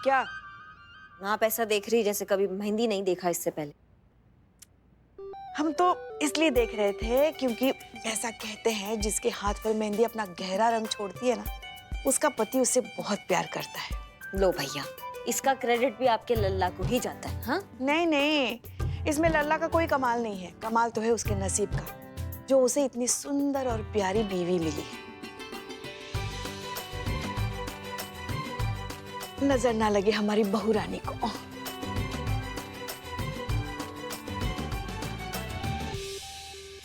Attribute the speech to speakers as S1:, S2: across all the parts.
S1: क्या?
S2: आप ऐसा देख रही जैसे कभी मेहंदी नहीं देखा इससे पहले।
S1: हम तो इसलिए देख रहे थे क्योंकि ऐसा कहते हैं जिसके हाथ पर मेहंदी अपना गहरा रंग छोड़ती है ना, उसका पति उससे बहुत प्यार करता है।
S2: लो भैया, इसका क्रेडिट भी आपके लल्ला को ही जाता है। हाँ
S1: नहीं नहीं, इसमें लल्ला का कोई कमाल नहीं है। कमाल तो है उसके नसीब का, जो उसे इतनी सुंदर और प्यारी बीवी मिली है। नजर ना लगे हमारी बहू रानी को।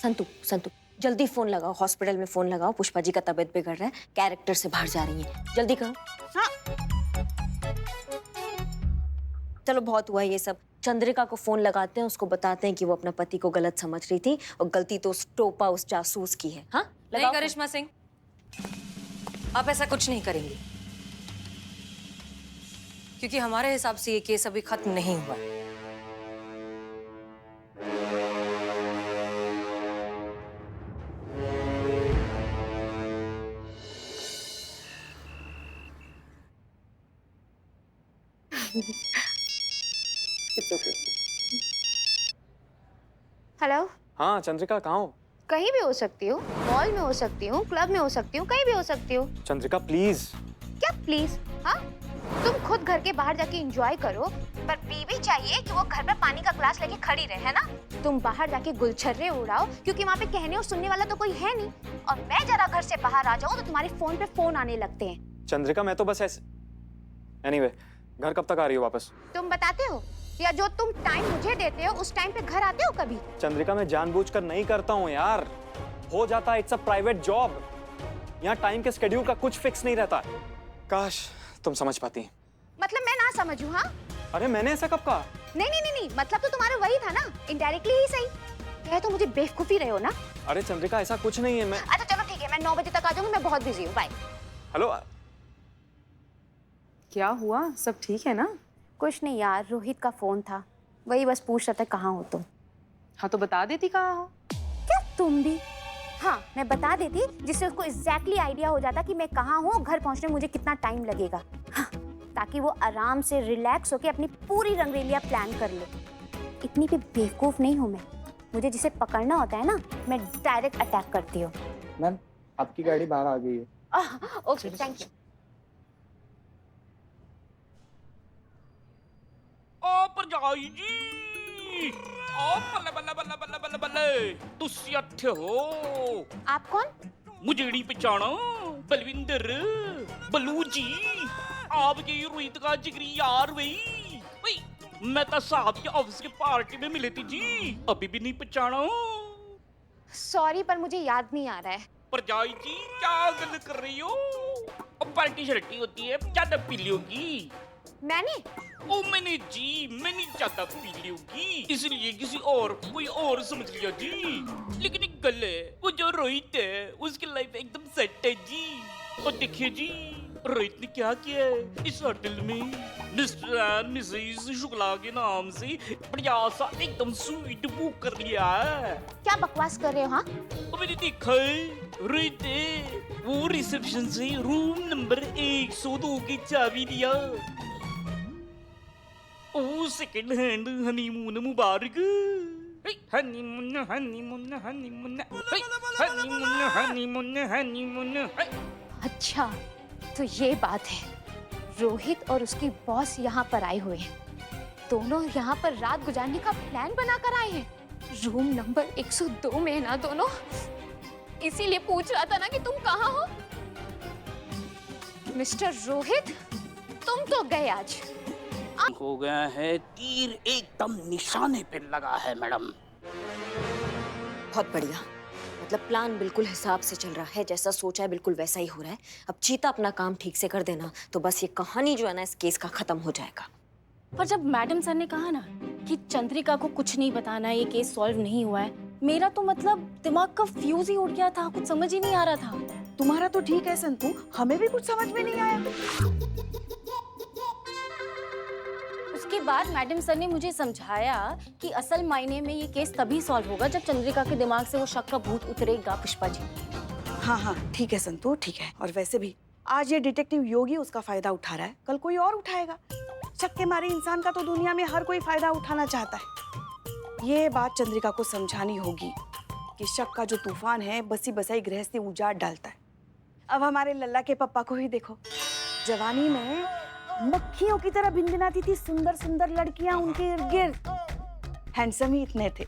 S2: संतू संतू, जल्दी फोन लगाओ, हॉस्पिटल में फोन लगाओ। पुष्पा जी का तबीयत बिगड़ रहा है, कैरेक्टर से बाहर जा रही है, जल्दी करो।
S1: हाँ।
S2: चलो बहुत हुआ ये सब, चंद्रिका को फोन लगाते हैं, उसको बताते हैं कि वो अपना पति को गलत समझ रही थी और गलती तो उस टोपा, उस जासूस की है। हाँ
S3: नहीं करिश्मा सिंह, आप ऐसा कुछ नहीं करेंगी, क्योंकि हमारे हिसाब से ये केस अभी खत्म नहीं हुआ।
S4: हेलो।
S5: हाँ चंद्रिका, कहाँ हो?
S4: कहीं भी हो सकती हूँ, मॉल में हो सकती हूँ, क्लब में हो सकती हूँ, कहीं भी हो सकती हूँ।
S5: चंद्रिका प्लीज।
S4: क्या प्लीज? हाँ, तुम खुद घर के बाहर जाके एंजॉय करो, पर बीवी चाहिए कि वो घर पे पानी का ग्लास लेके खड़ी रहे, है ना? तुम बाहर जाके गुलछर्रे उड़ाओ, क्योंकि वहाँ पे कहने और सुनने वाला तो कोई है नहीं। और मैं जरा घर से बाहर आ जाऊँ तो तुम्हारे फोन पे फोन आने लगते हैं।
S5: चंद्रिका मैं तो बस ऐसे। एनीवे, घर कब तक आ रही हो वापस?
S4: तुम बताते हो, या जो तुम टाइम मुझे देते हो उस टाइम पे घर आते हो कभी?
S5: चंद्रिका मैं जानबूझकर नहीं करता हूँ यार, हो जाता है, इट्स अ प्राइवेट जॉब। यहाँ टाइम के स्केड्यूल का कुछ फिक्स नहीं रहता। काश तुम समझ पाती।
S4: मतलब मैं ना समझूं? हाँ,
S5: अरे मैंने ऐसा कब कहा?
S4: नहीं नहीं नहीं नहीं, मतलब तो तुम्हारा वही था ना, इनडायरेक्टली ही सही। कह तो मुझे बेवकूफी रहे हो ना।
S5: अरे चंद्रिका ऐसा कुछ नहीं है। मैं
S4: अच्छा चलो ठीक है, मैं 9 बजे तक आ जाऊंगी, मैं बहुत बिजी हूँ, बाय।
S5: हेलो।
S6: क्या हुआ, सब ठीक है ना?
S4: कुछ नहीं यार, रोहित का फोन था, वही बस पूछ रहा था कहाँ हो तुम।
S6: हाँ तो बता देती कहाँ हो।
S4: क्या तुम भी? हाँ मैं बता देती, जिससे उसको एग्जैक्टली आइडिया हो जाता कि मैं कहाँ हूँ, घर पहुँचने में मुझे कितना टाइम लगेगा। हाँ, ताकि वो आराम से रिलैक्स होके अपनी पूरी रंगरेलिया प्लान कर ले। इतनी भी बेवकूफ नहीं हूँ मैं, मुझे जिसे पकड़ना होता है ना, मैं डायरेक्ट अटैक करती हूँ।
S7: मैम आपकी गाड़ी बाहर आ गई है।
S4: Okay thank you.
S8: ओ भरजाई जी, ओ बल्ले बल्ले बल्ले बल्ले बल्ले बल्ले, तुसी इत्थे हो?
S4: आप कौन?
S8: मुझे नहीं पहचाना? बलविंदर, बलू जी, आपके रोहित का जिगरी यार वही। मैं तो साहब के ऑफिस के पार्टी में मिले थी जी, अभी भी नहीं पहचाना?
S4: सॉरी पर मुझे याद नहीं आ रहा है।
S8: भरजाई जी क्या गल कर रही हो? पार्टी शर्टी होती है, ज्यादा पी ली होगी।
S4: मैंने?
S8: ओ मैंने ज्यादा पी ली होगी, इसलिए किसी और कोई और समझ लिया जी। लेकिन एक गल है, वो जो रोहित है उसकी लाइफ एकदम सेट है जी। और देखिए जी, रोहित ने क्या किया है, इस होटल में मिस्टर एंड मिसेस शुक्ला के नाम से बढ़िया सा एकदम स्वीट बुक कर लिया है।
S4: क्या बकवास कर रहे हो? हाँ,
S8: और मैंने देखा है, रोहित ने वो रिसेप्शन से रूम नंबर 102 की चाबी दिया। ओ सेकंड हैंड हनीमून मुबारक। Honeymoon honeymoon honeymoon honeymoon honeymoon honeymoon.
S4: अच्छा तो ये बात है, रोहित और उसकी बॉस यहाँ पर आए हुए हैं, दोनों यहाँ पर रात गुजारने का प्लान बनाकर आए हैं। रूम नंबर 102 में है ना दोनों, इसीलिए पूछ रहा था ना कि तुम कहाँ हो। मिस्टर रोहित, तुम तो गए आज।
S8: हो गया है, तीर एकदम निशाने पे लगा है मैडम।
S2: बहुत बढ़िया, मतलब प्लान बिल्कुल हिसाब से चल रहा है, जैसा सोचा है बिल्कुल वैसा ही हो रहा है। अब चीता अपना काम ठीक से कर देना तो बस ये कहानी जो है ना इस केस का खत्म हो जाएगा।
S9: पर जब मैडम सर ने कहा ना कि चंद्रिका को कुछ नहीं बताना, ये केस सॉल्व नहीं हुआ है, मेरा तो मतलब दिमाग का फ्यूज ही उड़ गया था, कुछ समझ ही नहीं आ रहा था।
S1: तुम्हारा तो ठीक है संतू, हमें भी कुछ समझ में नहीं आया।
S9: उसके बाद मैडम सर ने मुझे समझाया कि असल मायने में ये केस तभी सॉल्व होगा जब चंद्रिका के दिमाग से वो शक का भूत उतरेगा। पुष्पा जी।
S1: हाँ हाँ ठीक है संतू, ठीक है। और वैसे भी आज ये डिटेक्टिव योगी उसका फायदा उठा रहा है, कल कोई और उठाएगा। शक के मारे इंसान का तो दुनिया में हर कोई फायदा उठाना चाहता है। ये बात चंद्रिका को समझानी होगी कि शक का जो तूफान है बसी बसाई गृहस्थी उजाड़ डालता है। अब हमारे लल्ला के पप्पा को ही देखो, जवानी में मक्खियों की तरह भिनभिनाती थी सुंदर सुंदर लड़कियां उनके इर्द गिर्द, हैंडसम ही इतने थे।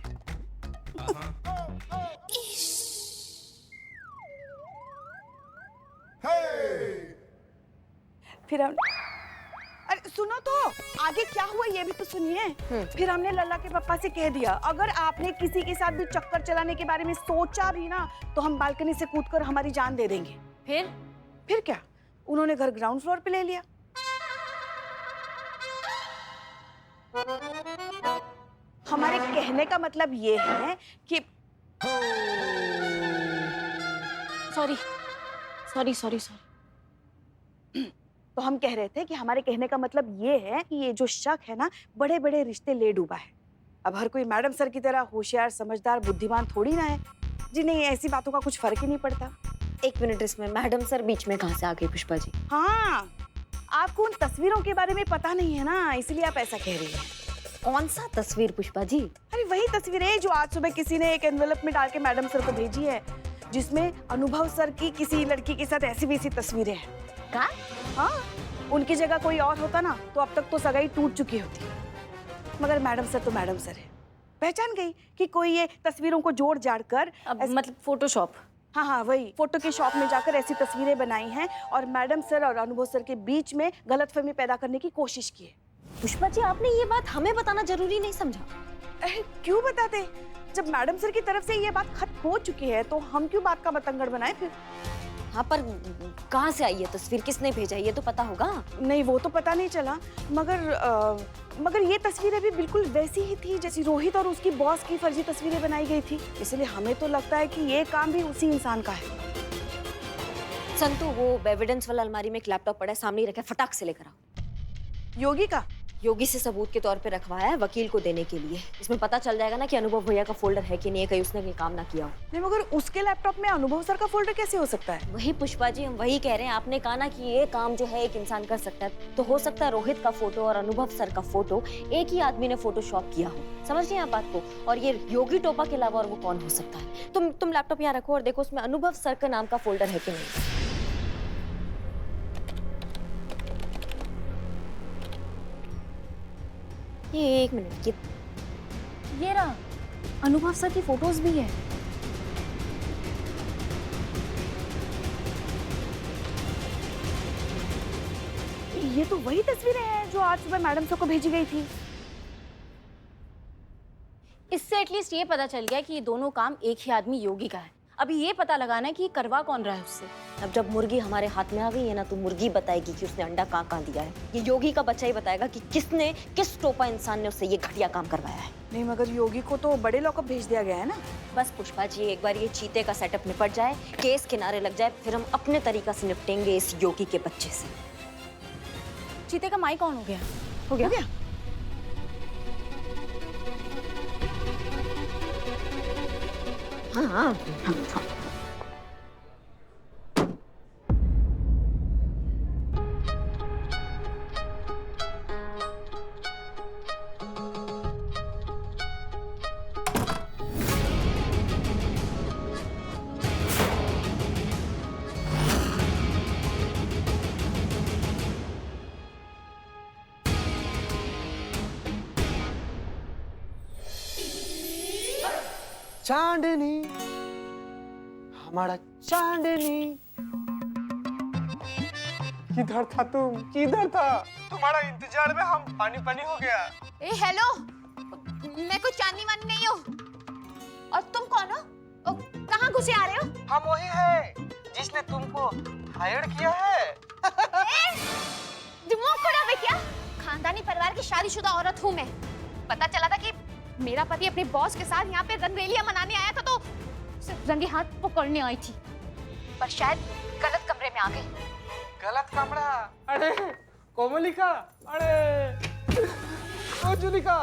S1: फिर हम अरे सुनो तो, आगे क्या हुआ ये भी तो सुनिए। फिर हमने लल्ला के पापा से कह दिया अगर आपने किसी के साथ भी चक्कर चलाने के बारे में सोचा भी ना तो हम बालकनी से कूदकर हमारी जान दे देंगे। फिर क्या, उन्होंने घर ग्राउंड फ्लोर पे ले लिया। हमारे कहने का मतलब ये है कि
S9: सॉरी सॉरी सॉरी सॉरी।
S1: तो हम कह रहे थे कि हमारे कहने का मतलब ये है कि ये जो शक है ना बड़े बड़े रिश्ते ले डूबा है। अब हर कोई मैडम सर की तरह होशियार समझदार बुद्धिमान थोड़ी ना है जिन्हें ऐसी बातों का कुछ फर्क ही नहीं पड़ता।
S2: एक मिनट, इसमें मैडम सर बीच में कहाँ से आ गई पुष्पा जी?
S1: हाँ, आपको उन तस्वीरों के बारे में पता नहीं है ना, इसलिए आप ऐसा कह रही हैं।
S2: कौन सा तस्वीर पुष्पा जी?
S1: अरे वही तस्वीरें जो आज सुबह किसी ने एक एनवेलप में डाल के मैडम सर को भेजी है, जिसमें अनुभव सर की किसी लड़की के साथ ऐसी वैसी तस्वीरें हैं।
S2: का?
S1: हाँ, उनकी जगह कोई और होता ना तो अब तक तो सगाई टूट चुकी होती, मगर मैडम सर तो मैडम सर है। पहचान गई कि कोई ये तस्वीरों को जोड़ जाड़ कर
S9: मतलब फोटोशॉप।
S1: हाँ हाँ, वही फोटो की शॉप में जाकर ऐसी तस्वीरें बनाई हैं और मैडम सर और अनुभव सर के बीच में गलतफहमी पैदा करने की कोशिश की है।
S2: पुष्पा जी, आपने ये बात हमें बताना जरूरी नहीं समझा?
S1: क्यों बताते? जब मैडम सर की तरफ से ये बात खत्म हो चुकी है तो हम क्यों बात का बतंगड़ बनाए फिर?
S2: हाँ, पर कहाँ से आई है तस्वीर, किसने भेजा, ये तो पता होगा।
S1: नहीं, वो तो पता नहीं चला, मगर ये तस्वीरें भी बिल्कुल वैसी ही थी जैसी रोहित और उसकी बॉस की फर्जी तस्वीरें बनाई गई थी। इसलिए हमें तो लगता है कि ये काम भी उसी इंसान का है।
S2: संतु, वो एविडेंस वाला अलमारी में एक लैपटॉप पड़ा है, सामने रखा है, फटाक से लेकर आओ।
S1: योगी का?
S2: योगी से सबूत के तौर पे रखवाया है वकील को देने के लिए। इसमें पता चल जाएगा ना कि अनुभव भैया का फोल्डर है कि नहीं है, कहीं उसने कोई काम ना किया हो।
S1: नहीं, मगर उसके लैपटॉप में अनुभव सर का फोल्डर कैसे हो सकता है?
S2: वही पुष्पा जी, हम वही कह रहे हैं। आपने कहा ना कि ये काम जो है एक इंसान कर सकता है, तो हो सकता है रोहित का फोटो और अनुभव सर का फोटो एक ही आदमी ने फोटोशॉप किया हो। समझ रही हैं आप बात को? और ये योगी टोपा के अलावा और वो कौन हो सकता है? तुम लैपटॉप यहाँ रखो और देखो उसमें अनुभव सर का नाम का फोल्डर है कि नहीं। ये एक मिनट,
S9: ये रहा, अनुभव सर की फोटोज भी है।
S1: ये तो वही तस्वीरें हैं जो आज सुबह मैडम सर को भेजी गई थी।
S9: इससे एटलीस्ट ये पता चल गया कि ये दोनों काम एक ही आदमी योगी का है। अभी ये पता लगाना है कि ये करवा कौन रहा है उससे।
S2: अब जब मुर्गी हमारे हाथ में आ गई है ना, तो मुर्गी बताएगी कि उसने अंडा कहाँ दिया है। ये योगी का बच्चा ही बताएगा कि किसने, किस टोपा इंसान ने उससे ये घटिया काम करवाया है।
S1: नहीं, मगर योगी को तो बड़े लॉकअप भेज दिया गया है ना।
S2: बस पुष्पा जी, एक बार ये चीते का सेटअप निपट जाए, केस किनारे लग जाए, फिर हम अपने तरीका से निपटेंगे इस योगी के बच्चे से।
S9: चीते का माई कौन हो गया?
S2: हो गया? हाँ।
S7: चांदनी, हमारा चांदनी, किधर था तुम? किधर था? तुम्हारा इंतजार में हम पानी पानी हो गया।
S4: ए हेलो, मैं कोई चांदनी वानी नहीं हूँ। और तुम कौन हो? कहाँ घुसे आ रहे हो?
S7: हम वही है जिसने तुमको हायर किया है।
S4: दिमाग खराब है क्या? खानदानी परिवार की शादीशुदा औरत हूँ मैं। पता चला था कि मेरा पति अपने बॉस के साथ यहाँ पे रंगरेलियां मनाने आया था, तो सिर्फ रंगे हाथ पकड़ने आई थी, पर शायद गलत कमरे में आ गई।
S7: गलत कमरा? अरे कोमलिका, अरे ओ जुलिका।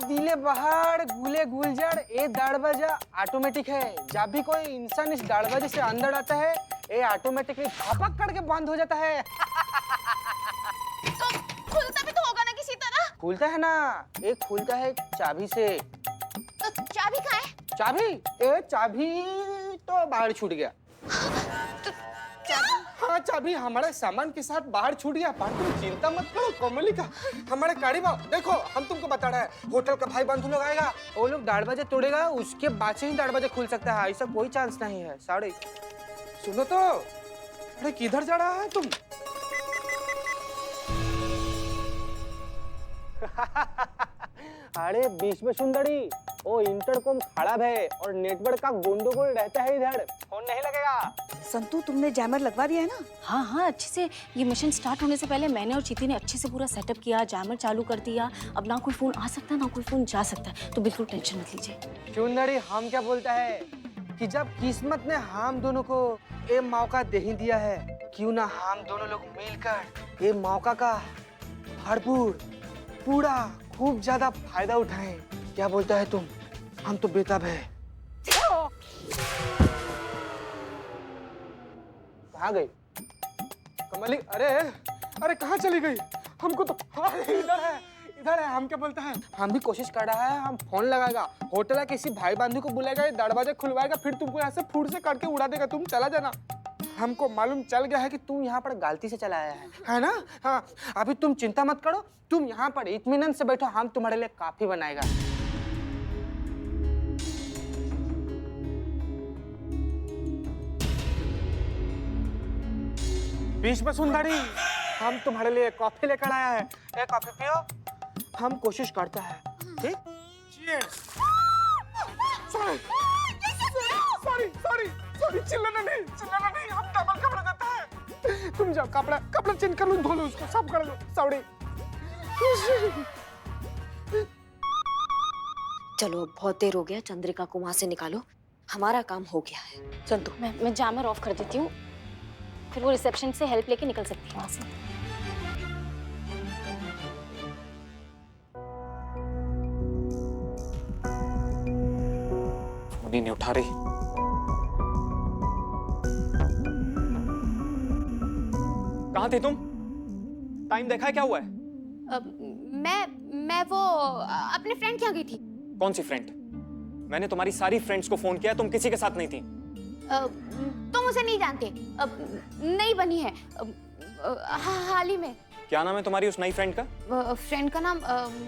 S7: दिले बहाड़ गुले गुलजड़ ये दरवाजा ऑटोमेटिक है। जब भी कोई इंसान इस दरवाजे से अंदर आता है ये ऑटोमेटिकली धपक करके बंद हो जाता है।
S4: तो खुलता भी तो होगा ना किसी तरह।
S7: खुलता है ना, एक खुलता है चाबी से।
S4: तो चाबी कहाँ है?
S7: चाबी? ए चाबी तो बाहर छूट गया। हाँ चाबी हमारे सामान के साथ बाहर छूट गया। पर तुम चिंता मत करो कोमलिका, हमारे गाड़ी में देखो हम तुमको बता रहे हैं होटल का भाई बंधु लोग आएगा, वो लोग दरवाजे तोड़ेगा उसके बाद से ही दरवाजे खुल सकता है। ऐसा कोई चांस नहीं है। साड़ी सुनो तो, अरे किधर जा रहा है तुम? अरे बीच में सुंदरी वो इंटरकॉम खराब है और नेटवर्क का गोंडोगोल रहता है इधर, फोन नहीं लगेगा।
S1: संतू तुमने जैमर लगवा दिया है ना?
S9: हाँ हाँ, अच्छे से। ये मिशन स्टार्ट होने से पहले मैंने और चीती ने अच्छे से पूरा सेटअप किया, जैमर चालू कर दिया। अब ना कोई फोन आ सकता है ना कोई फोन जा सकता है, तो बिल्कुल टेंशन मत लीजिए।
S7: सुंदरी हम क्या बोलता है कि जब किस्मत ने हम दोनों को ये मौका दे ही दिया है, क्यों ना हम दोनों लोग मिलकर ये मौका का भरपूर पूरा खूब ज्यादा फायदा उठाएं। क्या बोलता है तुम? हम तो बेताब है। कहाँ गई कमली? अरे अरे कहाँ चली गई? हमको तो इधर है, इधर है। हम क्या बोलता है, हम भी कोशिश कर रहा है, हम फोन लगाएगा, होटल है किसी भाई बंधु को बुलाएगा, दरवाजा खुलवाएगा, फिर तुमको यहाँ से फूट से काट के उड़ा देगा। तुम चला जाना। हमको मालूम चल गया है कि तुम यहाँ पर गलती से चला आया है ना? हाँ अभी तुम चिंता मत करो, तुम यहाँ पर इत्मीनान से बैठो, हम तुम्हारे लिए काफी बनाएगा। बीच में सुंदरी हम तुम्हारे लिए कॉफी लेकर आया है, एक कॉफी पियो। हम कोशिश करते हैं, ठीक? सॉरी सॉरी सॉरी सॉरी, चिल्लाना नहीं, हम डबल कपड़ा देता है। तुम जाओ कपड़ा चेंज कर लो, धो लो उसको, सब कर लो। सॉरी।
S2: चलो अब बहुत देर हो गया, चंद्रिका को वहां से निकालो, हमारा काम हो गया है।
S1: संतू
S9: मैं जैमर ऑफ कर देती हूँ, फिर वो रिसेप्शन से हेल्प लेके निकल सकती है वहां से।
S5: फोन नहीं उठा रही। कहाँ थी तुम? टाइम देखा है क्या हुआ है?
S4: मैं वो अपने फ्रेंड के यहाँ गई थी।
S5: कौन सी फ्रेंड? मैंने तुम्हारी सारी फ्रेंड्स को फोन किया, तुम किसी के साथ नहीं थी।
S4: तुम उसे नहीं जानते, नई बनी है हाल ही में।
S5: क्या नाम है तुम्हारी उस नई फ्रेंड का?
S4: फ्रेंड का नाम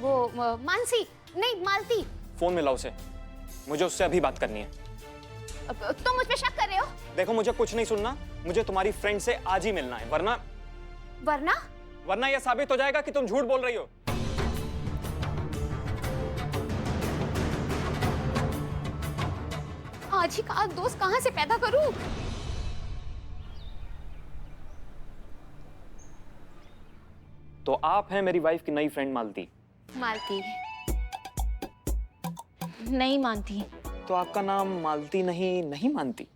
S4: वो मानसी नहीं मालती।
S5: फोन मिलाओ उसे, मुझे उससे अभी बात करनी है।
S4: तुम मुझ पे शक कर रहे हो?
S5: देखो मुझे कुछ नहीं सुनना, मुझे तुम्हारी फ्रेंड से आज ही मिलना है, वरना यह साबित हो जाएगा कि तुम झूठ बोल रही हो।
S4: आज ही का दोस्त कहाँ से पैदा करूं?
S5: तो आप हैं मेरी वाइफ की नई फ्रेंड मालती।
S4: मालती
S9: नहीं मानती।
S5: तो आपका नाम मालती नहीं मानती?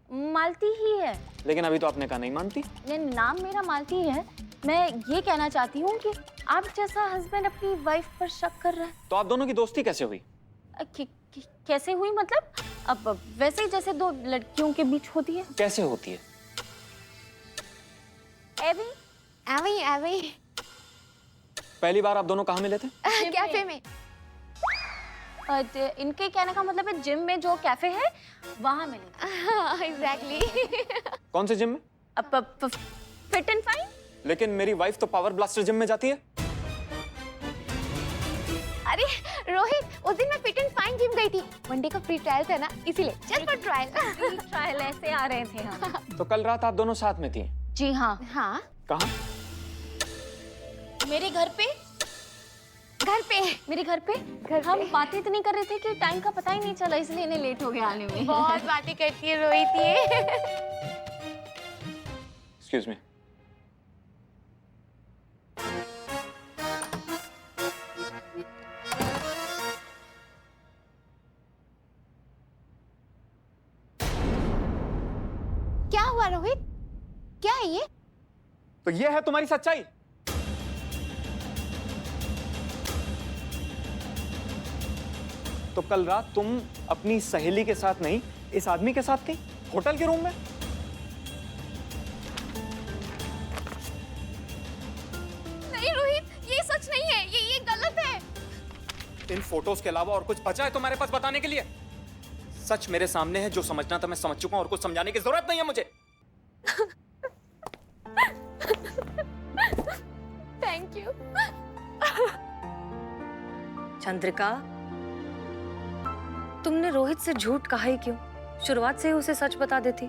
S9: मालती ही है।
S5: लेकिन अभी तो आपने कहा नहीं मानती।
S9: नाम मेरा मालती ही है। मैं ये कहना चाहती हूँ कि आप जैसा हस्बैंड अपनी वाइफ पर शक कर रहा है।
S5: तो आप दोनों की दोस्ती कैसे हुई?
S9: कैसे हुई मतलब? अब वैसे ही जैसे दो लड़कियों के बीच होती है।
S5: कैसे होती है?
S4: एवी
S5: पहली बार आप दोनों कहाँ मिले थे?
S4: कैफे में।
S9: इनके कहने का मतलब है जिम में जो कैफे है वहां मिले।
S4: एग्जैक्टली।
S5: कौन से जिम में?
S9: Fit and fine.
S5: लेकिन मेरी वाइफ तो पावर ब्लास्टर जिम में जाती है।
S4: अरे रोहित, उस दिन मैं फिट एंड फाइन जिम गई थी, वनडे का फ्री ट्रायल था ना, इसीलिए जस्ट फॉर ट्रायल।
S9: ट्रायल ऐसे आ रहे थे हम।
S5: तो कल रात आप दोनों साथ में थी?
S9: जी हाँ।
S4: हाँ
S5: कहाँ?
S9: मेरे घर पे। मेरे घर पे हम बातें इतनी कर रहे थे कि टाइम का पता ही नहीं चला, इसलिए इन्हें लेट हो गया आने में।
S4: बहुत बातें करती है रोहित ये।
S5: Excuse me.
S4: क्या हुआ रोहित? क्या है ये?
S5: तो ये है तुम्हारी सच्चाई? तो कल रात तुम अपनी सहेली के साथ नहीं, इस आदमी के साथ थी, होटल के रूम में।
S4: नहीं रोहित, ये सच नहीं है, ये गलत है।
S5: इन फोटोज के अलावा और कुछ बचा है तुम्हारे पास बताने के लिए? सच मेरे सामने है, जो समझना था मैं समझ चुका हूं और कुछ समझाने की जरूरत नहीं है मुझे।
S4: Thank you.
S3: चंद्रिका, तुमने रोहित से झूठ कहा ही क्यों? शुरुआत से ही उसे सच बता देती।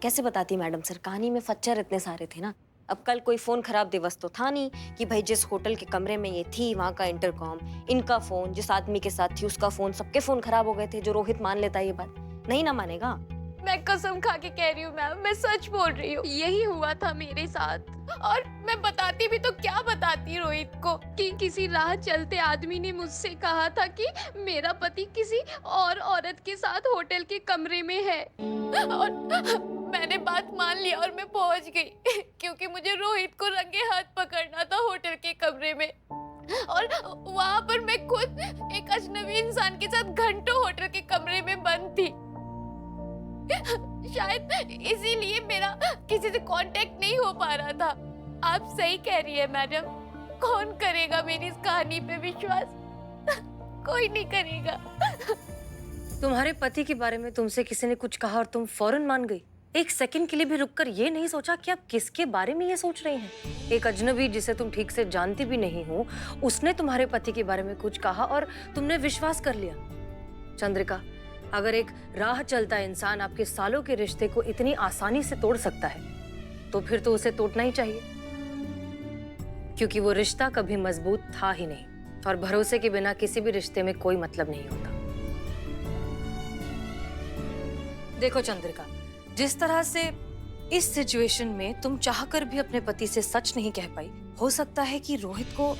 S2: कैसे बताती मैडम सर, कहानी में फच्चर इतने सारे थे ना। अब कल कोई फोन खराब दिवस तो था नहीं कि भाई जिस होटल के कमरे में ये थी वहां का इंटरकॉम, इनका फोन, जिस आदमी के साथ थी उसका फोन, सबके फोन खराब हो गए थे। जो रोहित मान लेता ये बात, नहीं ना मानेगा।
S4: मैं कसम खा के कह रही हूँ मैम, मैं सच बोल रही हूँ, यही हुआ था मेरे साथ। और मैं बताती भी तो क्या बताती रोहित को कि किसी राह चलते आदमी ने मुझसे कहा था कि मेरा पति किसी और औरत के साथ होटल के कमरे में है। और मैंने बात मान लिया और मैं पहुंच गई क्योंकि मुझे रोहित को रंगे हाथ पकड़ना था होटल के कमरे में। और वहां पर मैं खुद एक अजनबी इंसान के साथ घंटों होटल के कमरे में बंद थी। शायद इसीलिए मेरा किसी से कांटेक्ट नहीं हो पा रहा था। आप सही कह रही है मैडम, कौन करेगा मेरी इस कहानी पे विश्वास? कोई नहीं करेगा।
S3: तुम्हारे पति के बारे में तुमसे किसी ने कुछ कहा और तुम फौरन मान गई? एक सेकंड के लिए भी रुककर ये नहीं सोचा कि आप किसके बारे में ये सोच रही हैं? एक अजनबी जिसे तुम ठीक से जानती भी नहीं हो, उसने तुम्हारे पति के बारे में कुछ कहा और तुमने विश्वास कर लिया। चंद्रिका, अगर एक राह चलता इंसान आपके सालों के रिश्ते को इतनी आसानी से तोड़ सकता है, तो फिर तो उसे तोड़ना ही चाहिए, क्योंकि वो रिश्ता कभी मजबूत था ही नहीं और भरोसे के बिना किसी भी रिश्ते में कोई मतलब नहीं होता। देखो चंद्रिका, जिस तरह से इस सिचुएशन में तुम चाहकर भी अपने पति से सच नहीं कह पाई, हो सकता है कि रोहित को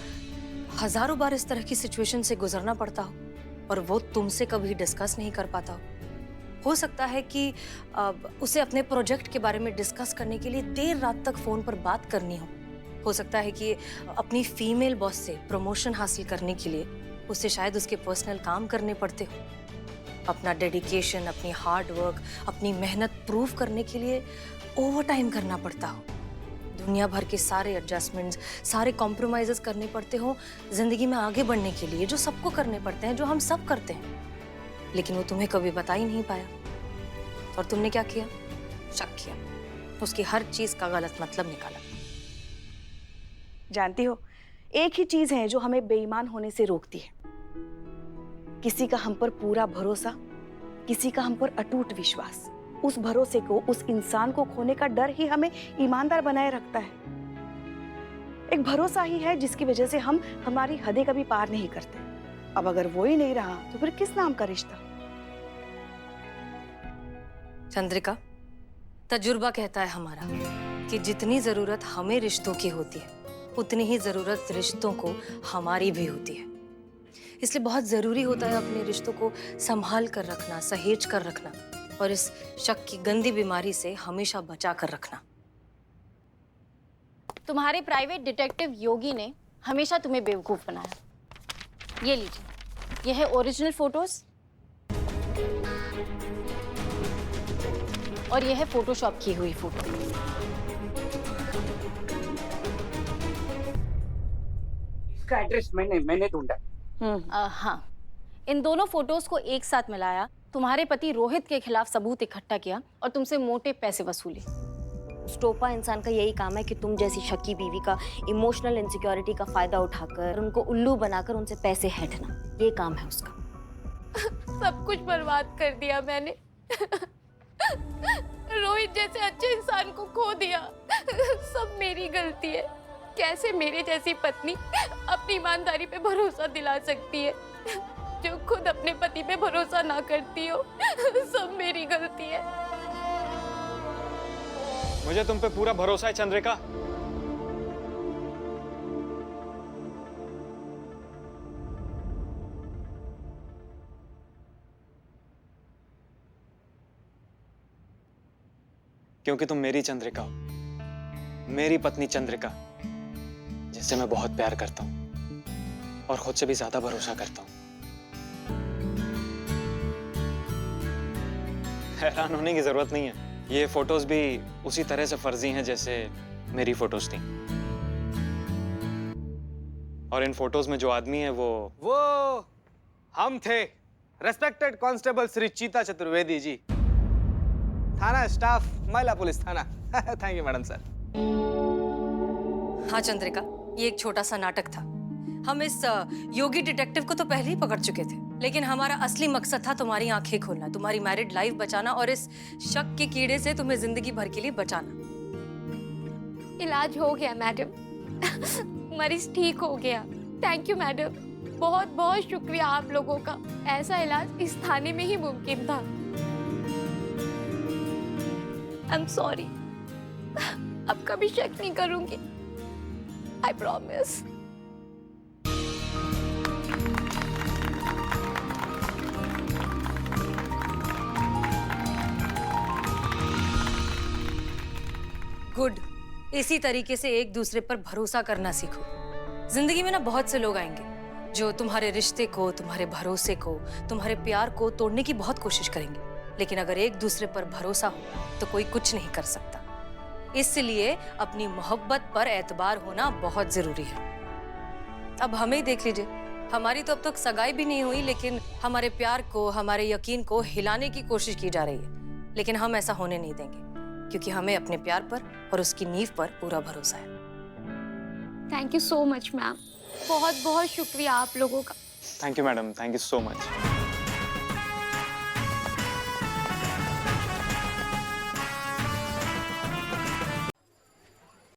S3: हजारों बार इस तरह की सिचुएशन से गुजरना पड़ता हो और वो तुमसे कभी डिस्कस नहीं कर पाता हो सकता है कि उसे अपने प्रोजेक्ट के बारे में डिस्कस करने के लिए देर रात तक फोन पर बात करनी हो सकता है कि अपनी फीमेल बॉस से प्रमोशन हासिल करने के लिए उसे शायद उसके पर्सनल काम करने पड़ते हो। अपना डेडिकेशन, अपनी हार्ड वर्क, अपनी मेहनत प्रूव करने के लिए ओवर टाइम करना पड़ता हो। दुनिया भर के सारे एडजस्टमेंट्स, सारे कॉम्प्रोमाइजेस करने पड़ते हो जिंदगी में आगे बढ़ने के लिए, जो सबको करने पड़ते हैं, जो हम सब करते हैं, लेकिन वो तुम्हें कभी बता ही नहीं पाया। और तुमने क्या किया? शक किया, उसकी हर चीज का गलत मतलब निकाला।
S1: जानती हो, एक ही चीज है जो हमें बेईमान होने से रोकती है, किसी का हम पर पूरा भरोसा, किसी का हम पर अटूट विश्वास। उस भरोसे को, उस इंसान को खोने का डर ही हमें ईमानदार बनाए रखता है। एक भरोसा ही है जिसकी वजह से हम हमारी हदें कभी पार नहीं करते। अब अगर वो ही नहीं रहा तो फिर किस नाम का रिश्ता?
S3: चंद्रिका, तजुर्बा कहता है हमारा कि जितनी जरूरत हमें रिश्तों की होती है, उतनी ही जरूरत रिश्तों को हमारी भी होती है। इसलिए बहुत जरूरी होता है अपने रिश्तों को संभाल कर रखना, सहेज कर रखना और इस शक की गंदी बीमारी से हमेशा बचा कर रखना।
S9: तुम्हारे प्राइवेट डिटेक्टिव योगी ने हमेशा तुम्हें बेवकूफ बनाया। ये लीजिए, ये है ओरिजिनल फोटोज और ये है फोटोशॉप की हुई फोटो।
S7: इसका एड्रेस मैंने ढूंढा।
S9: हाँ, इन दोनों फोटोज को एक साथ मिलाया, तुम्हारे पति रोहित के खिलाफ सबूत इकट्ठा किया और तुमसे मोटे पैसे वसूले।
S2: उस टोपा इंसान का यही काम है कि तुम जैसी शकी बीवी का इमोशनल इनसिक्योरिटी का फायदा उठाकर उनको उल्लू बनाकर उनसे पैसे हैंटना, ये काम है उसका।
S4: सब कुछ बर्बाद कर दिया मैंने। रोहित जैसे अच्छे इंसान को खो दिया। सब मेरी गलती है। कैसे मेरे जैसी पत्नी अपनी ईमानदारी पे भरोसा दिला सकती है जो खुद अपने पति पे भरोसा ना करती हो? सब मेरी गलती है।
S5: मुझे तुम पे पूरा भरोसा है चंद्रिका। क्योंकि तुम मेरी चंद्रिका हो, मेरी पत्नी चंद्रिका, जिससे मैं बहुत प्यार करता हूं और खुद से भी ज्यादा भरोसा करता हूं। हैरान होने की जरूरत नहीं है। ये फोटोज भी उसी तरह से फर्जी हैं जैसे मेरी फोटोज थी। और इन फोटोज में जो आदमी है वो
S7: हम थे, रेस्पेक्टेड कांस्टेबल श्री चीता चतुर्वेदी जी, थाना स्टाफ, महिला पुलिस थाना। Thank you madam sir.
S3: हाँ चंद्रिका, ये एक छोटा सा नाटक था। हम इस योगी डिटेक्टिव को तो पहले ही पकड़ चुके थे, लेकिन हमारा असली मकसद था तुम्हारी आंखें खोलना, तुम्हारी मैरिड लाइफ बचाना और इस शक के कीड़े से तुम्हें जिंदगी भर के लिए बचाना।
S10: इलाज हो गया मैडम। मरीज ठीक हो गया। थैंक यू मैडम, बहुत बहुत शुक्रिया आप लोगों का। ऐसा इलाज इस थाने में ही मुमकिन था। आई एम सॉरी, अब कभी शक नहीं करूंगी। I promise.
S3: गुड, इसी तरीके से एक दूसरे पर भरोसा करना सीखो। जिंदगी में ना बहुत से लोग आएंगे जो तुम्हारे रिश्ते को, तुम्हारे भरोसे को, तुम्हारे प्यार को तोड़ने की बहुत कोशिश करेंगे, लेकिन अगर एक दूसरे पर भरोसा हो तो कोई कुछ नहीं कर सकता। इसलिए अपनी मोहब्बत पर एतबार होना बहुत जरूरी है। अब हमें ही देख लीजिए, हमारी तो अब तक सगाई भी नहीं हुई, लेकिन हमारे प्यार को, हमारे यकीन को हिलाने की कोशिश की जा रही है। लेकिन हम ऐसा होने नहीं देंगे, क्योंकि हमें अपने प्यार पर और उसकी नींव पर पूरा भरोसा है।
S10: Thank you so much ma'am, बहुत बहुत शुक्रिया आप लोगों का।
S5: Thank you madam, thank you so much.